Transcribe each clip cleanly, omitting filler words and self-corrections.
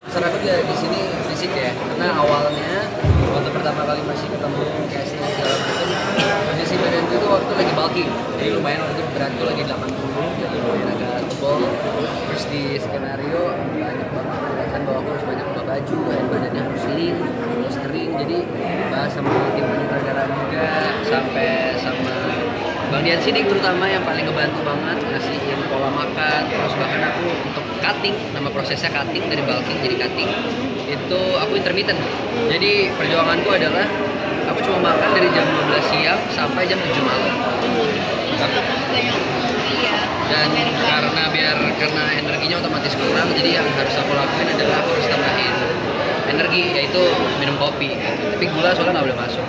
Karena aku juga di sini fisik ya, karena awalnya waktu pertama kali masih ketemu casting segala macam, posisi badanku itu waktu lagi bulking, jadi lumayan waktu itu beratku lagi 80, jadi lumayan agak tebal. Terus di skenario banyak banget penjelasan bahwa aku harus banyak buka baju, dan badannya harus lean, harus kering, jadi bahas sama tim penyutradaraan juga, sampai sama Bang Dian Sidik terutama yang paling ngebantu banget ngasihin pola makan, terus bahkan aku untuk cutting, nama prosesnya cutting dari bulking jadi cutting itu aku intermittent. Jadi perjuanganku adalah aku cuma makan dari jam 12 siang sampai jam 7 malam. Dan karena energinya otomatis kurang, jadi yang harus aku lakuin adalah aku harus tambahin energi, yaitu minum kopi gitu. Tapi gula soalnya nggak boleh masuk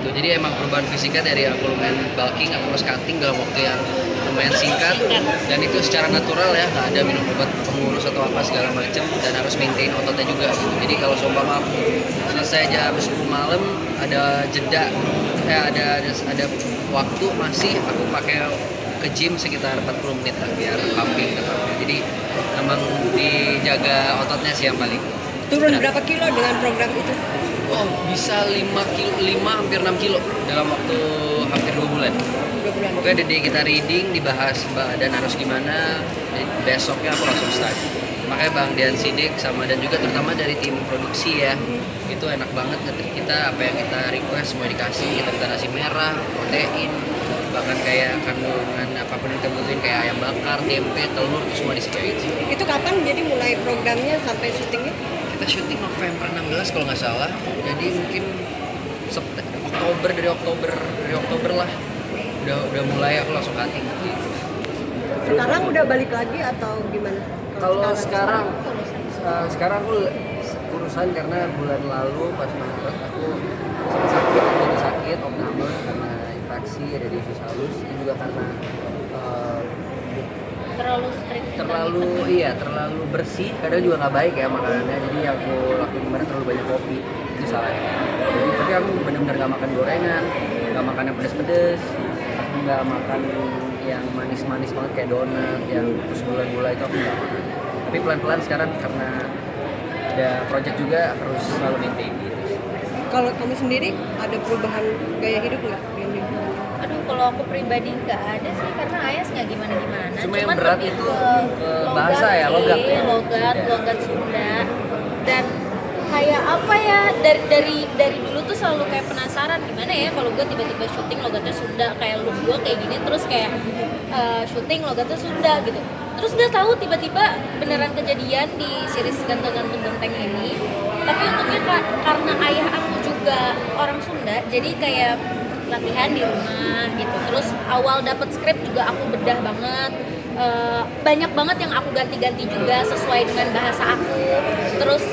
gitu. Jadi emang perubahan fisiknya dari aku lumayan bulking, aku harus cutting dalam waktu yang lumayan singkat, dan itu secara natural ya, nggak ada minum obat pengurus atau apa segala macam, dan harus maintain ototnya juga gitu. Jadi kalau seumpama aku selesai jam 10 malam, ada jeda, ada waktu masih aku pakai ke gym sekitar 40 menit lah biar pumping tetapnya. Jadi emang dijaga ototnya sih yang paling. Turun berapa kilo dengan program itu? Oh, bisa 5 hampir 6 kilo dalam waktu hampir 2 bulan. 2 bulan. Oke, the day kita reading dibahas badan harus gimana, besoknya aku langsung start. Makanya Bang Dian Sidik sama dan juga terutama dari tim produksi ya, itu enak banget nge-treat kita, apa yang kita request semua dikasih. Kita nasi merah, protein, bahkan kayak kandungan apapun yang kita butuhin kayak ayam bakar, tempe, telur, itu semua disediain sih. Itu kapan jadi mulai programnya sampai syutingnya? Kita syuting November 16 kalau nggak salah, jadi mungkin Oktober lah udah mulai aku langsung cutting gitu. Sekarang udah balik lagi atau gimana? Kalau sekarang aku kurusan karena bulan lalu pas Maret aku sempat sakit opname karena infeksi ada di usus halus, itu juga karena terlalu strict, terlalu bersih, kadang juga nggak baik ya makanannya. Jadi yang aku lakuin kemarin terlalu banyak kopi, itu salahnya. Jadi, tapi aku benar-benar nggak makan gorengan, nggak makan yang pedes-pedes, aku nggak makan yang manis-manis banget kayak donat yang terus gula-gula, itu aku nggak makan. Tapi pelan-pelan sekarang karena ada project juga harus selalu maintain gitu. Kalau kamu sendiri ada perubahan gaya hidup nggak? Aduh, kalau aku pribadi nggak ada sih, karena Ayas nggak gimana-gimana. Cuma yang berat lebih itu ke bahasa ya, logat ya. logat Sunda. Dan kayak apa ya, dari dulu tuh selalu kayak penasaran gimana ya kalau gue tiba-tiba syuting logatnya Sunda, kayak look gue kayak gini, terus kayak syuting logatnya Sunda gitu. Terus udah tahu tiba-tiba beneran kejadian di series Gantung-Gantung Genteng ini. Tapi untungnya karena ayah aku juga orang Sunda, jadi kayak latihan di rumah gitu. Terus awal dapet skrip juga aku bedah banget, banyak banget yang aku ganti-ganti juga sesuai dengan bahasa aku. Terus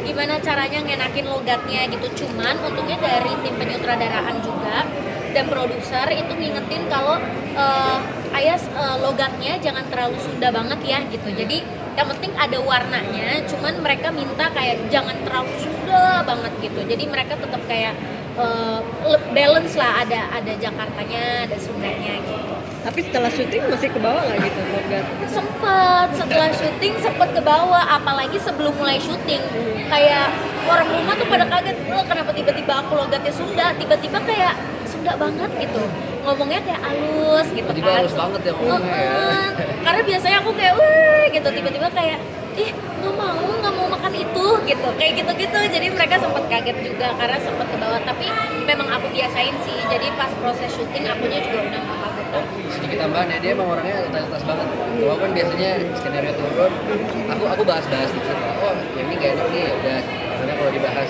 gimana caranya ngenakin logatnya gitu. Cuman untungnya dari tim penyutradaraan juga dan produser itu ngingetin kalau Ayas logatnya jangan terlalu Sunda banget ya gitu. Jadi yang penting ada warnanya, cuman mereka minta kayak jangan terlalu Sunda banget gitu. Jadi mereka tetap kayak balance lah, ada Jakartanya, ada Sundanya gitu. Tapi setelah syuting masih ke bawah nggak gitu logat? Setelah syuting sempet ke bawah, apalagi sebelum mulai syuting. Kayak orang rumah tuh pada kaget, kenapa tiba-tiba aku logatnya Sunda, tiba-tiba kayak Sunda banget gitu. Ngomongnya kayak halus gitu Tiba-tiba kan. halus banget ya ngomongnya ya. Karena biasanya aku kayak wah gitu, tiba-tiba kayak nggak mau makan itu gitu, kayak gitu-gitu. Jadi mereka sempat kaget juga karena sempat ke bawah, tapi memang aku biasain sih. Jadi pas proses syuting akunya juga udah nggak kaget. Sedikit tambahan ya, dia emang orangnya totalitas banget. Kalau kan biasanya skenario turun, aku bahas-bahas dikit lah. Oh, yang ini gak enak nih, udah. Karena kalau dibahas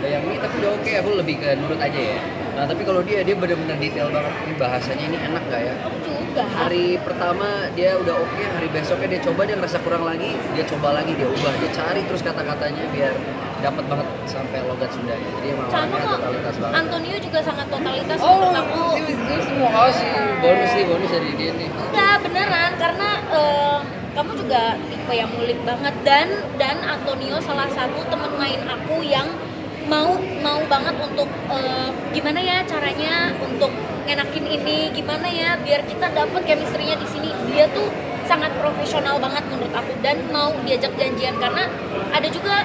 yang ini tapi udah oke, aku lebih ke nurut aja ya. Nah tapi kalau dia benar-benar detail banget. Ini bahasanya ini enak gak ya? Aku juga. Hari pertama dia udah oke, hari besoknya dia coba, dia ngerasa kurang lagi, dia coba lagi, dia ubah, dia cari terus kata-katanya biar dapat banget sampai logat Sundanya. Jadi emang Sama orangnya kok, totalitas banget. Antonio juga sangat totalitas Oh, menurut aku. itu semua kasih bonus dari dia nih. Enggak, beneran, karena kamu juga tipe yang ngulik banget, dan Antonio salah satu teman main aku yang mau banget untuk gimana ya caranya untuk ngenakin ini, gimana ya biar kita dapet chemistry-nya di sini. Dia tuh sangat profesional banget menurut aku dan mau diajak janjian karena ada juga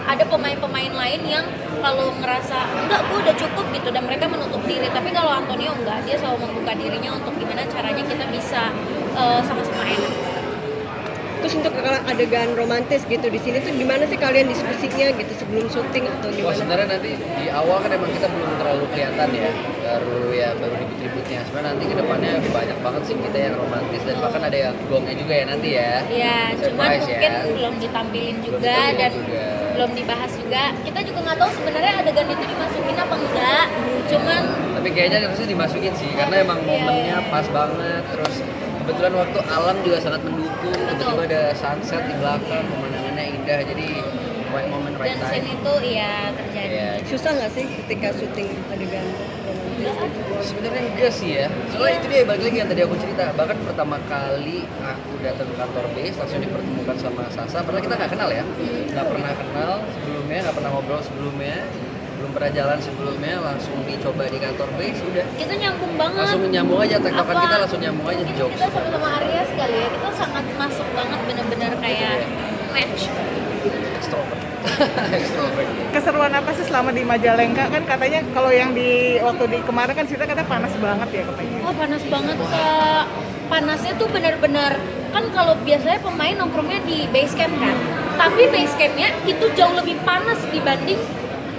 ada pemain-pemain lain yang kalau ngerasa enggak gue udah cukup gitu dan mereka menutup diri, tapi kalau Antonio enggak, dia selalu membuka dirinya untuk gimana caranya kita bisa sama-sama enak. Terus untuk adegan romantis gitu di sini tuh gimana sih kalian diskusinya gitu sebelum syuting atau Wah gimana? sebenarnya nanti di awal kan emang kita belum terlalu kelihatan ya, baru ribut-ributnya. Sebenarnya nanti kedepannya banyak banget sih kita yang romantis dan bahkan ada yang gongnya juga ya nanti ya. Ya, cuman Surprise mungkin ya. belum ditampilin juga ditampilin dan juga. belum dibahas juga. Kita juga nggak tahu sebenarnya adegan itu dimasukin apa enggak. Cuman Tapi kayaknya harusnya dimasukin sih karena emang Iya, momennya iya. pas banget. Terus kebetulan waktu alam juga sangat mendukung. Tiba-tiba ada sunset di belakang, pemandangannya indah. Jadi right moment right dan time. scene itu ya terjadi. Iya. Susah nggak sih ketika syuting adegan romantis? Sebenarnya enggak sih ya. Soalnya itu dia balik lagi yang tadi aku cerita. Bahkan pertama kali aku datang ke kantor base langsung dipertemukan sama Sasa. Padahal kita nggak kenal ya, nggak pernah kenal sebelumnya, nggak pernah ngobrol sebelumnya, belum pernah jalan sebelumnya. Langsung dicoba di kantor base, udah Kita nyambung banget. langsung nyambung aja tektokan Apa- kita langsung nyambung aja di mungkin jokes. kita sama-sama Arya sekali ya, kita sangat masuk banget bener-bener kayak match. Extrovert. Extrovert. Keseruan apa sih selama di Majalengka? Kan katanya kalau yang di waktu di kemarin kan cerita katanya panas banget ya katanya. Wah panas banget Kak. Panasnya tuh benar-benar kan kalau biasanya pemain nongkrongnya di base camp kan. Tapi base campnya itu jauh lebih panas dibanding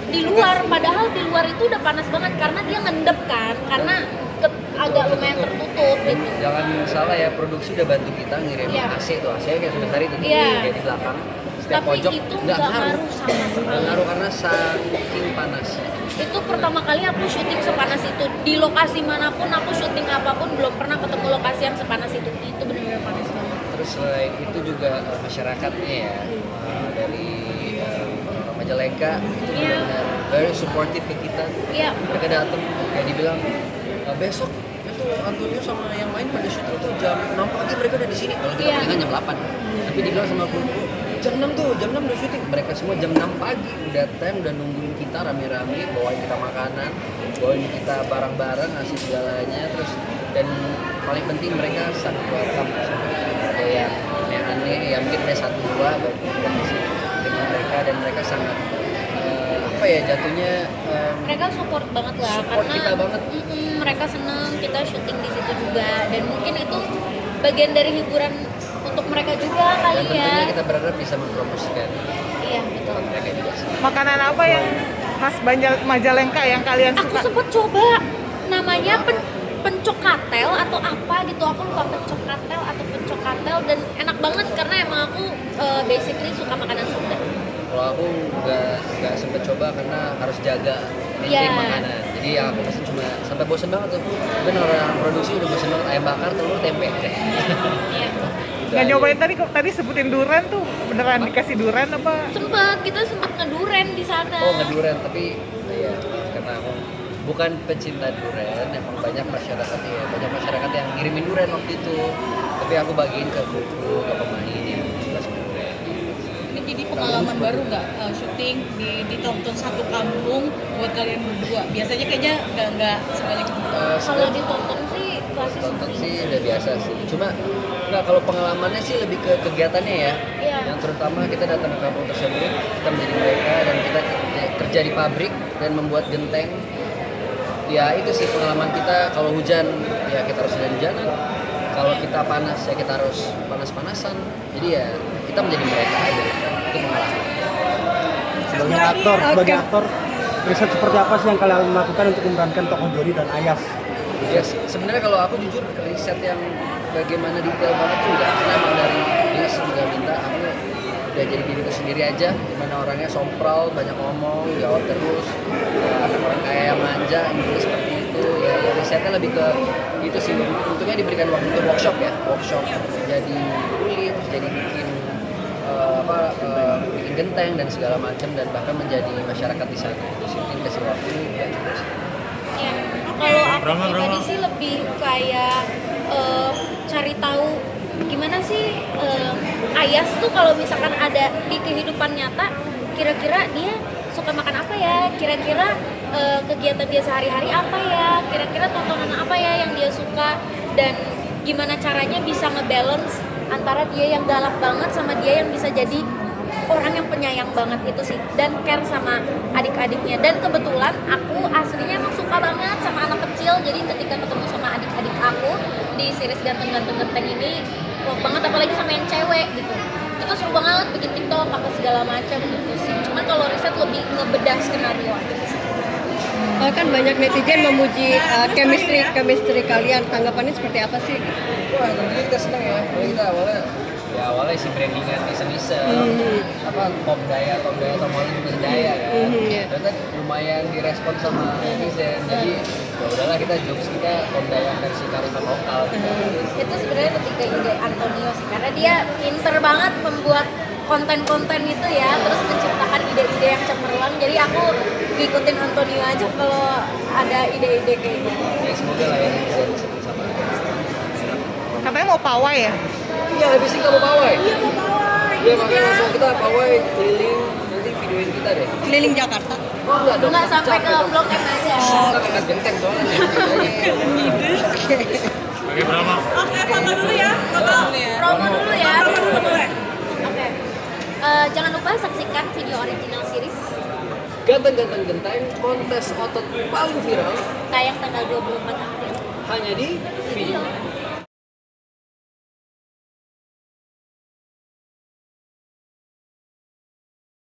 di luar. Padahal di luar itu udah panas banget karena dia ngendep kan. Karena agak lumayan tertutup gitu. Jangan salah ya, produksi udah bantu kita ngirim Iya. AC tuh, AC kayak sudah tadi tuh Iya. kayak di belakang. Setiap Tapi pojok itu nggak nggak ngaruh. ngaruh sama sekali. Nggak ngaruh karena saking panasnya. Itu pertama kali aku syuting sepanas itu. Di lokasi manapun aku syuting apapun belum pernah ketemu lokasi yang sepanas itu. Itu benar-benar panas banget. Terus selain itu juga masyarakatnya ya, dari orang Majalengka itu Iya. benar-benar very supportive ke kita. Iya. Mereka datang kayak dibilang besok itu Antonio sama yang lain pada syuting tuh jam 6 pagi mereka udah di sini. Kalau kita Iya. palingan jam 8. Tapi dibilang sama kruku jam 6 tuh, jam 6 udah syuting. Mereka semua jam 6 pagi udah time, udah nungguin kita rame-rame, bawain kita makanan, bawain kita barang-barang, ngasih segalanya. Terus dan paling penting mereka sangat welcome. Ada yang aneh, ya mungkin ada satu dua baru kita masih dengan mereka dan mereka sangat apa ya jatuhnya Mereka support banget lah Support karena kita banget. mereka seneng kita syuting di situ juga dan mungkin itu bagian dari hiburan untuk mereka juga dan kali ya. tentunya kita berharap bisa mempromosikan Iya betul. mereka juga sih. Makanan apa yang khas Majalengka yang kalian Aku suka? sempet coba namanya pencokatel atau apa gitu, aku lupa pencokatel atau pencokatel dan enak banget karena emang aku basically suka makanan Sunda. Kalau aku nggak sempet coba karena harus jaga maintain Iya. makanan. Jadi yang aku pesen cuma sampai bosen banget tuh. Mungkin orang produksi udah bosen banget ayam bakar, telur, tempe deh. Iya. Gitu Nggak aja. nyobain tadi sebutin durian tuh beneran dikasih durian apa? Kita sempet ngeduren di sana. Oh ngeduren, tapi ya karena aku bukan pecinta durian, emang banyak masyarakat yang ngirimin durian waktu itu. Tapi aku bagiin ke kru, ke pemain yang suka sama durian. Ini jadi pengalaman baru nggak syuting ditonton satu kampung buat kalian berdua. Biasanya kayaknya nggak sebanyak itu. Kalau ditonton sih klasik Tonton sih udah biasa sih. Cuma nggak, kalau pengalamannya sih lebih ke kegiatannya ya. Iya. Yang terutama kita datang ke kampung tersebut, kita menjadi mereka dan kita kerja di pabrik dan membuat genteng. Ya itu sih pengalaman kita. Kalau hujan ya kita harus hujan-hujanan. Kalau kita panas ya kita harus panas-panasan. Jadi ya kita menjadi mereka aja. Itu pengalaman. Oke. Riset seperti apa sih yang kalian lakukan untuk memerankan tokoh Jody dan Ayas? Ya sebenarnya kalau aku jujur riset yang bagaimana detail banget tuh enggak, karena emang dari Liz juga minta aku udah jadi diriku sendiri aja, dimana orangnya sompral, banyak ngomong, jawab terus, anak orang kaya yang manja, Inggris seperti itu. Ya risetnya lebih ke itu sih, untungnya diberikan waktu untuk workshop jadi kulit, jadi bikin bikin genteng dan segala macam dan bahkan menjadi masyarakat di sana. Itu sih mungkin kasih waktu ya cukup sih. Ya, kalau aku pribadi sih lebih kayak cari tahu gimana sih Ayas tuh kalau misalkan ada di kehidupan nyata, kira-kira dia suka makan apa ya, kira-kira kegiatan dia sehari-hari apa ya, kira-kira tontonan apa ya yang dia suka dan gimana caranya bisa ngebalance antara dia yang galak banget sama dia yang bisa jadi orang yang penyayang banget itu sih, dan care sama adik-adiknya. Dan kebetulan aku aslinya emang suka banget sama anak kecil, jadi ketika ketemu sama adik-adik aku di series Ganteng-Ganteng Genteng ini klop banget, apalagi sama yang cewek gitu. Itu seru banget bikin TikTok apa segala macam gitu sih. Cuman kalau riset lebih ngebedah skenario aja. Kan banyak netizen memuji chemistry kalian, tanggapannya seperti apa sih? Wah, tentunya kita senang ya. Kita awalnya si brandingan iseng-iseng, apa Tom Daya atau Molly Berjaya kan. Iya. Dan kan lumayan direspon sama netizen. Jadi ya udahlah, kita jokes kita Tom Daya versi kearifan lokal gitu. Itu sebenarnya lebih ke ide Antonio sih, karena dia pinter banget membuat konten-konten itu ya, terus menciptakan ide-ide yang cemerlang. Jadi aku ngikutin Antonio aja kalau ada ide-ide kayak gitu. Ya semoga lah ya netizen sama. Katanya mau pawai ya? Iya, habis ini kamu pawai. Iya, mau pawai. Iya, makanya langsung kita pawai keliling, nanti videoin kita deh. Keliling Jakarta. Oh, enggak dong. Nggak sampai ke Capek dong. Blok M aja. Kita angkat genteng soalnya. Foto dulu ya. Promo dulu ya. Oke. Jangan lupa saksikan video original series Ganteng-ganteng genteng, kontes otot paling viral tayang tanggal 24 April. hanya di video